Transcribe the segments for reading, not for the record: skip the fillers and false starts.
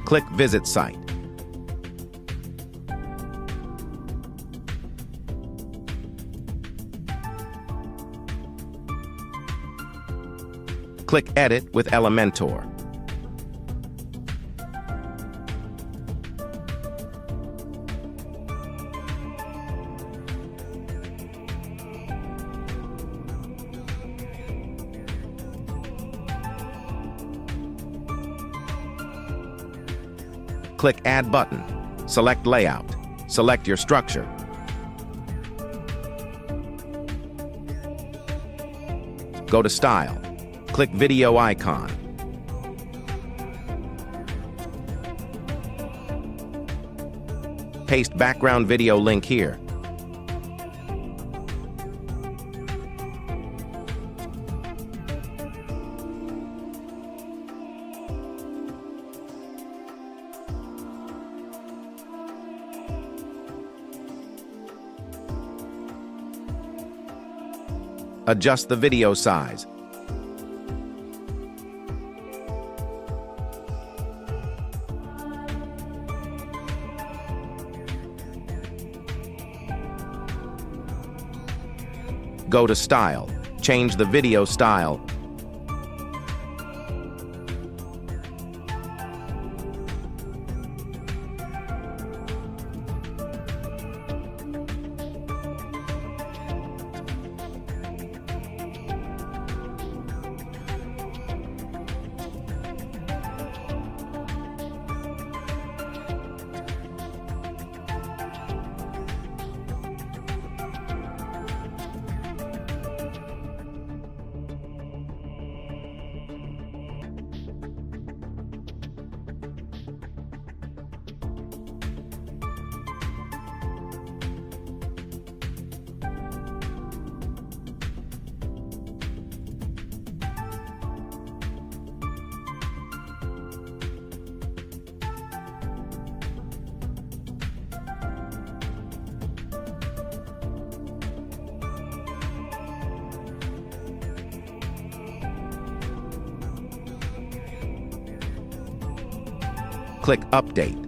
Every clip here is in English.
Click Visit Site. Click Edit with Elementor. Click Add Button. Select Layout. Select your structure. Go to Style. Click Video icon. Paste background video link here. Adjust the video size. Go to Style. Change the video style. Click Update.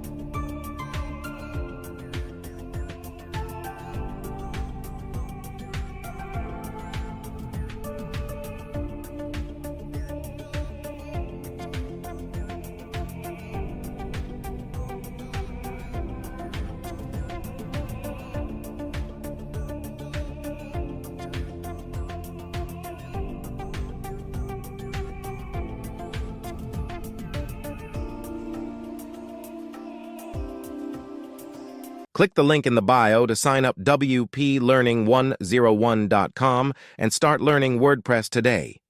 Click the link in the bio to sign up WPLearning101.com and start learning WordPress today.